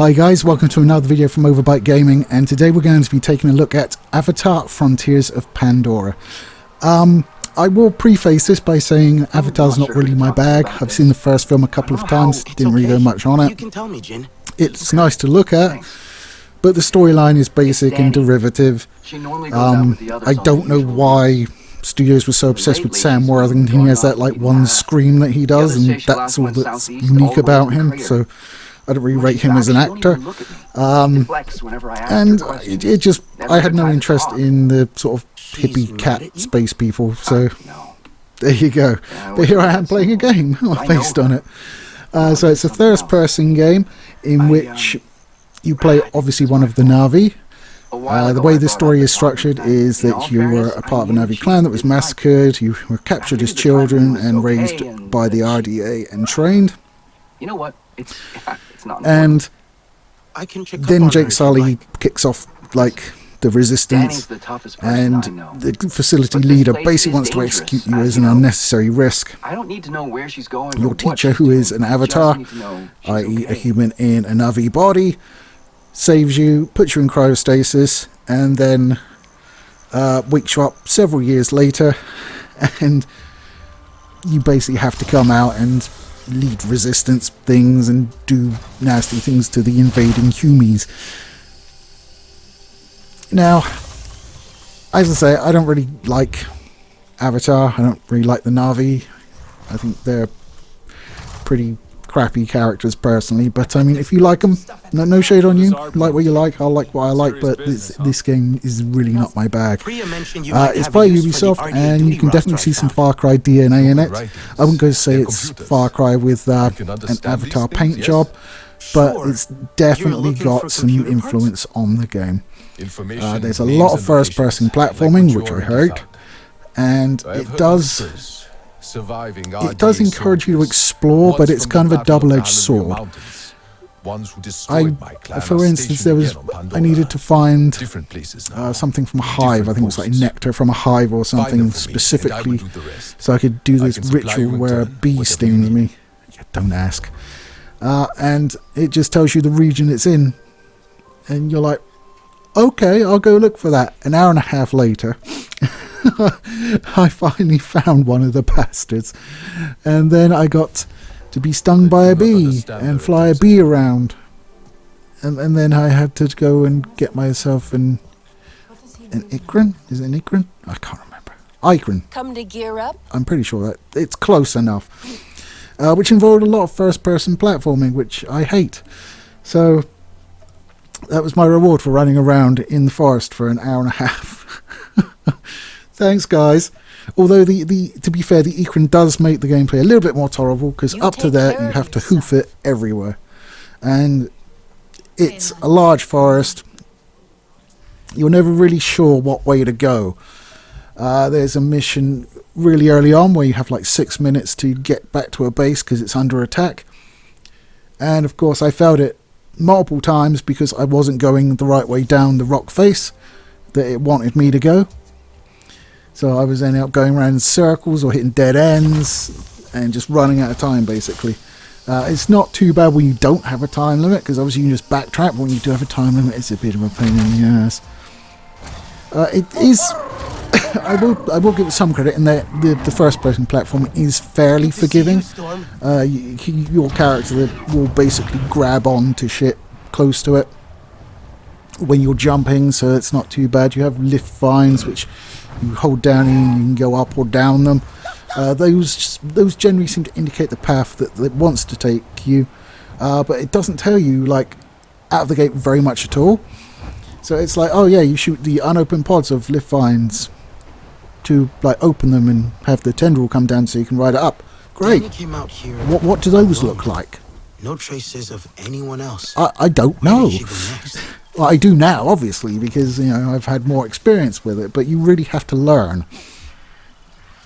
Hi guys, welcome to another video from Overbite Gaming, and today we're going to be taking a look at Avatar Frontiers of Pandora. I will preface this by saying Avatar's not really my bag. I've seen the first film a couple of times, didn't really go much on it. It's nice to look at, but the storyline is basic and derivative. I don't know why studios were so obsessed with Sam Worthington. He has that like one scream that he does, and that's all that's unique about him, so I don't really rate him as an actor. And it just, I had no interest in the sort of hippie cat space people, so there you go. But here I am playing a game based on it. So it's a first-person game in which you play obviously one of the Na'vi. The way the story is structured is that you were a part of a Na'vi clan that was massacred, you were captured as children and raised by the RDA and trained. You know what? It's not and then Jake Sully kicks off like the resistance, and the facility leader basically wants to execute you as an unnecessary risk. I don't need to know where she's going. Your teacher, who is an avatar, i.e. a human in a Na'vi body, saves you, puts you in cryostasis, and then wakes you up several years later, and you basically have to come out and lead resistance things and do nasty things to the invading humies. Now, as I say, I don't really like Avatar. I don't really like the Na'vi. I think they're pretty crappy characters personally, but I mean, if you like them, no shade on you. Like what you like, I'll like what I like, but this game is really not my bag. It's by Ubisoft, and you can definitely see some Far Cry DNA in it. I wouldn't go to say it's Far Cry with an Avatar paint job, but it's definitely got some influence on the game. There's a lot of first-person platforming, which I hate, and it does encourage you to explore, but it's kind of a double-edged sword. For instance, I needed to find something from a hive. I think it was like nectar from a hive or something specifically, so I could do this ritual where a bee stings me. Don't ask. And it just tells you the region it's in, and you're like, okay, I'll go look for that. An hour and a half later, I finally found one of the bastards, and then I got to be stung by a bee and fly a bee around, and then I had to go and get myself an ikran. Is it an ikran? I can't remember. Ikran. Come to gear up. I'm pretty sure that it's close enough. Which involved a lot of first-person platforming, which I hate. So that was my reward for running around in the forest for an hour and a half. Thanks, guys. Although, to be fair, the Ikran does make the gameplay a little bit more tolerable, because up to there, you have to hoof it everywhere. And it's a large forest. You're never really sure what way to go. There's a mission really early on where you have like 6 minutes to get back to a base because it's under attack. And, of course, I failed it multiple times because I wasn't going the right way down the rock face that it wanted me to go. So I was ending up going around in circles or hitting dead ends and just running out of time, basically. It's not too bad when you don't have a time limit, because obviously you can just backtrack, but when you do have a time limit, it's a bit of a pain in the ass. It is... I will give it some credit in that the first-person platform is fairly forgiving. Your character will basically grab on to shit close to it when you're jumping, so it's not too bad. You have lift vines, which you hold down and you can go up or down them. Those generally seem to indicate the path that it wants to take you, but it doesn't tell you, like, out of the gate very much at all. So it's like, oh yeah, you shoot the unopened pods of lift vines to like open them and have the tendril come down so you can ride it up. Great. What do those look like? No traces of anyone else. I don't know. Well, I do now, obviously, because I've had more experience with it. But you really have to learn.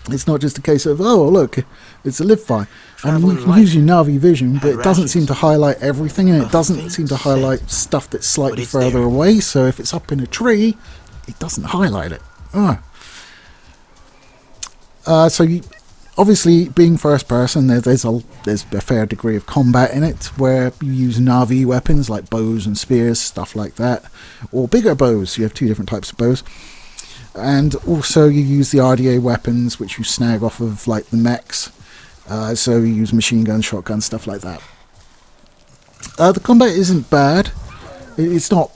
It's not just a case of, oh look, it's a lift vine. I mean, you can use your Na'vi vision, but it doesn't seem to highlight everything, and it doesn't seem to highlight stuff that's slightly further away. So if it's up in a tree, it doesn't highlight it. So Obviously, being first person, there's a fair degree of combat in it, where you use Na'vi weapons like bows and spears, stuff like that, or bigger bows. You have two different types of bows, and also you use the RDA weapons, which you snag off of like the mechs. So you use machine guns, shotguns, stuff like that. The combat isn't bad. It's not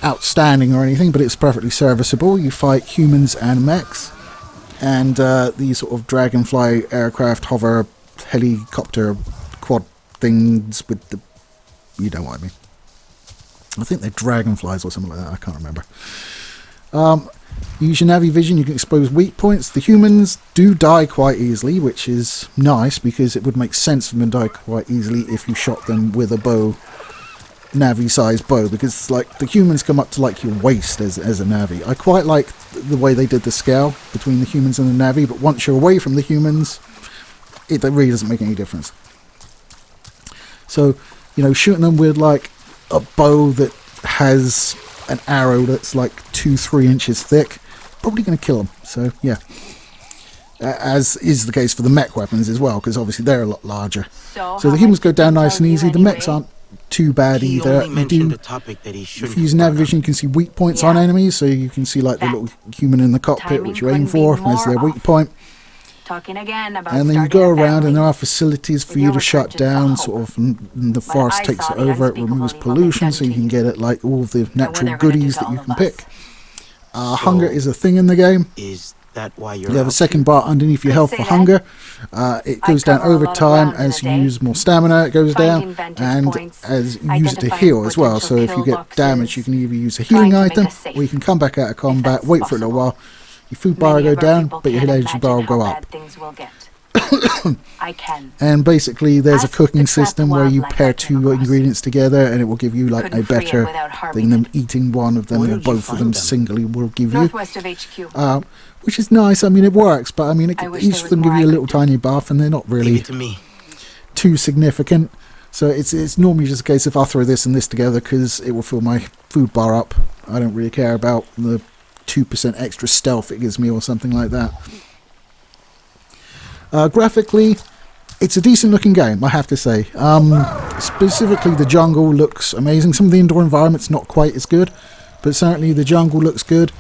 outstanding or anything, but it's perfectly serviceable. You fight humans and mechs. And these sort of dragonfly aircraft, hover, helicopter, quad things with the... You know what I mean. I think they're dragonflies or something like that. I can't remember. Use your Navi vision. You can expose weak points. The humans do die quite easily, which is nice, because it would make sense for them to die quite easily if you shot them with a bow. Navi-sized bow, because like the humans come up to like your waist as a Navi. I quite like the way they did the scale between the humans and the Navi, but once you're away from the humans, it really doesn't make any difference. So, you know, shooting them with like a bow that has an arrow that's like 2-3 inches thick, probably going to kill them. So yeah, as is the case for the mech weapons as well, because obviously they're a lot larger. So the humans go down nice and easy. The mechs aren't too bad either. If you use Navivision, you can see weak points on enemies, so you can see like the little human in the cockpit, which you aim for as their weak point. And then you go around and there are facilities for you to shut down, sort of, and the forest takes it over. It removes pollution, so you can get at like all of the natural goodies that you can pick. Hunger is a thing in the game. You have a second bar underneath your health for hunger. It goes down over time as you use more stamina. It goes down, and as you use it to heal as well. So if you get damaged, you can either use a healing item, or you can come back out of combat, wait for a little while. Your food bar will go down, but your energy bar will go up. And basically there's a cooking system where you pair two ingredients together, and it will give you like a better thing than eating one of them, or both of them singly will give you. Which is nice. I mean, it works, but I mean, each of them give you a little tiny buff, and they're not really too significant. So it's normally just a case of I'll throw this and this together because it will fill my food bar up. I don't really care about the 2% extra stealth it gives me or something like that. Graphically, it's a decent looking game, I have to say. Specifically, the jungle looks amazing. Some of the indoor environment's not quite as good, but certainly the jungle looks good.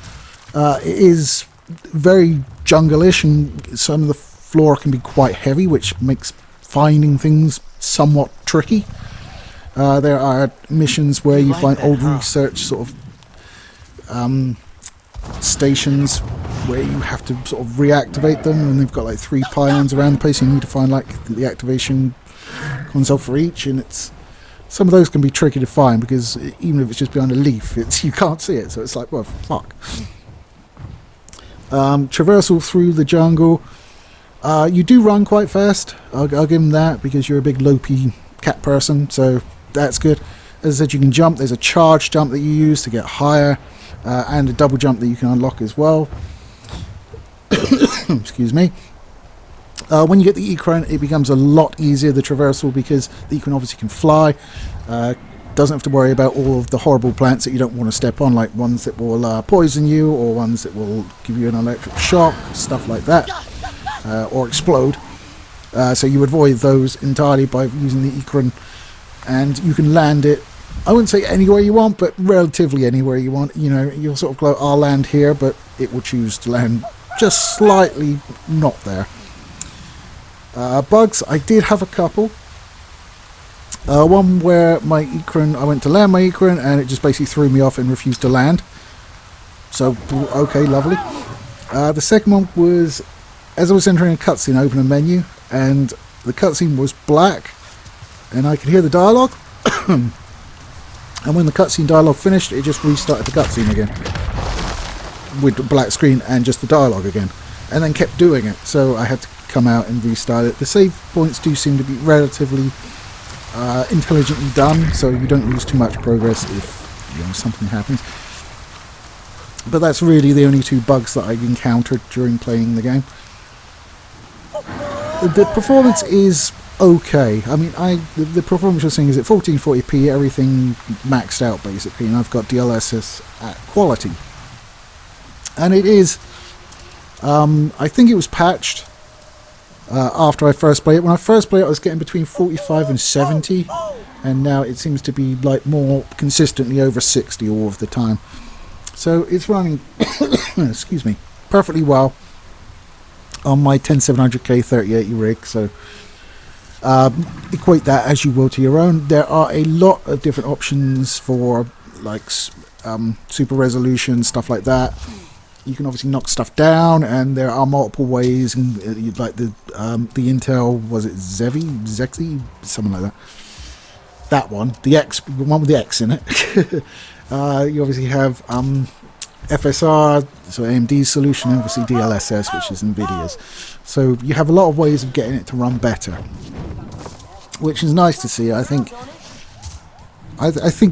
It is very jungle-ish, and some of the floor can be quite heavy, which makes finding things somewhat tricky. There are missions where you find old research sort of stations where you have to sort of reactivate them, and they've got like 3 pylons around the place. You need to find like the activation console for each, and some of those can be tricky to find because even if it's just behind a leaf, you can't see it. So it's like, well, fuck. Traversal through the jungle. You do run quite fast. I'll give them that, because you're a big lopey cat person, so that's good. As I said, you can jump. There's a charge jump that you use to get higher, and a double jump that you can unlock as well. Excuse me. When you get the Ecran, it becomes a lot easier, the traversal, because the Ecran obviously can fly. Doesn't have to worry about all of the horrible plants that you don't want to step on, like ones that will poison you, or ones that will give you an electric shock, stuff like that, or explode. So you avoid those entirely by using the Ecran, and you can land it, I wouldn't say anywhere you want, but relatively anywhere you want. You know, you'll sort of go, I'll land here, but it will choose to land just slightly not there. Bugs, I did have a couple. One where my Ecran, I went to land my Ecran and it just basically threw me off and refused to land. So, okay, lovely. The second one was, as I was entering a cutscene, I opened a menu and the cutscene was black and I could hear the dialogue. And when the cutscene dialogue finished, it just restarted the cutscene again with the black screen and just the dialogue again, and then kept doing it. So I had to come out and restart it. The save points do seem to be relatively intelligently done, so you don't lose too much progress if something happens. But that's really the only 2 bugs that I've encountered during playing the game. The performance is okay. I mean, the performance you're seeing is at 1440p, everything maxed out basically, and I've got DLSS at quality. And it is, I think it was patched after I first played it. When I first played it, I was getting between 45 and 70, and now it seems to be like more consistently over 60 all of the time. So it's running, excuse me, perfectly well on my 10700K 3080 rig. So equate that as you will to your own. There are a lot of different options for like super resolution, stuff like that. You can obviously knock stuff down, and there are multiple ways. And you'd like the Intel, was it Zexi, something like that. That one, the one with the X in it. You obviously have FSR, so AMD's solution, and obviously DLSS, which is Nvidia's. So you have a lot of ways of getting it to run better, which is nice to see. I think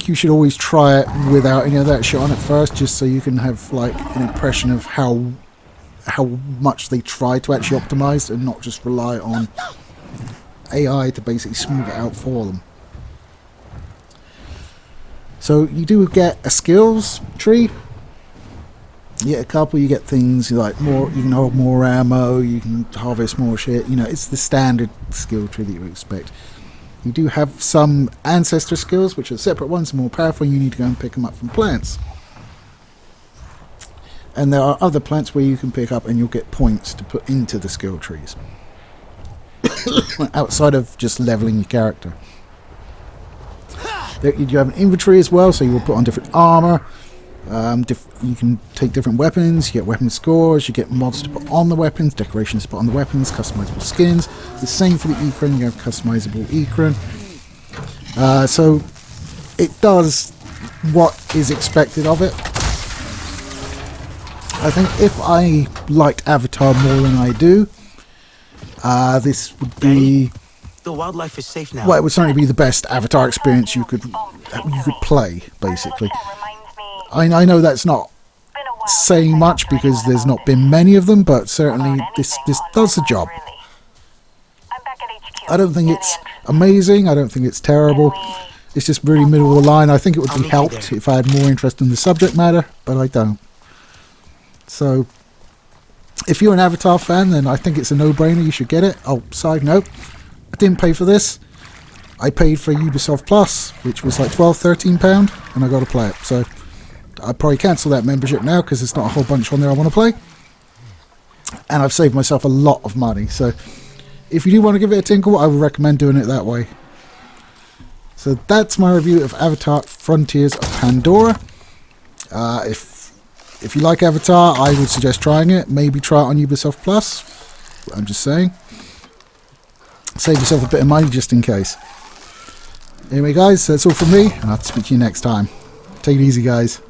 you should always try it without any of that shit on it first, just so you can have like an impression of how much they try to actually optimize and not just rely on AI to basically smooth it out for them. So you do get a skills tree. You get a couple. You get things like more. You can hold more ammo. You can harvest more shit. You know, it's the standard skill tree that you would expect. You do have some ancestor skills, which are separate ones, more powerful. You need to go and pick them up from plants. And there are other plants where you can pick up and you'll get points to put into the skill trees. Outside of just leveling your character. There, you have an inventory as well, so you will put on different armor. You can take different weapons, you get weapon scores, you get mods to put on the weapons, decorations to put on the weapons, customizable skins. The same for the Ekran, you have customizable Ekran. So it does what is expected of it. I think if I liked Avatar more than I do, this would be... The wildlife is safe now. Well, it would certainly be the best Avatar experience you could play, basically. I know that's not saying much because there's not been many of them, but certainly this does the job. I don't think it's amazing. I don't think it's terrible. It's just really middle of the line. I think it would be helped if I had more interest in the subject matter, but I don't. So, if you're an Avatar fan, then I think it's a no-brainer. You should get it. Oh, side note, I didn't pay for this. I paid for Ubisoft Plus, which was like £12–13, and I got to play it. So, I'll probably cancel that membership now because there's not a whole bunch on there I want to play. And I've saved myself a lot of money. So, if you do want to give it a tinkle, I would recommend doing it that way. So, that's my review of Avatar Frontiers of Pandora. If you like Avatar, I would suggest trying it. Maybe try it on Ubisoft Plus. I'm just saying. Save yourself a bit of money just in case. Anyway, guys, that's all from me, and I'll speak to you next time. Take it easy, guys.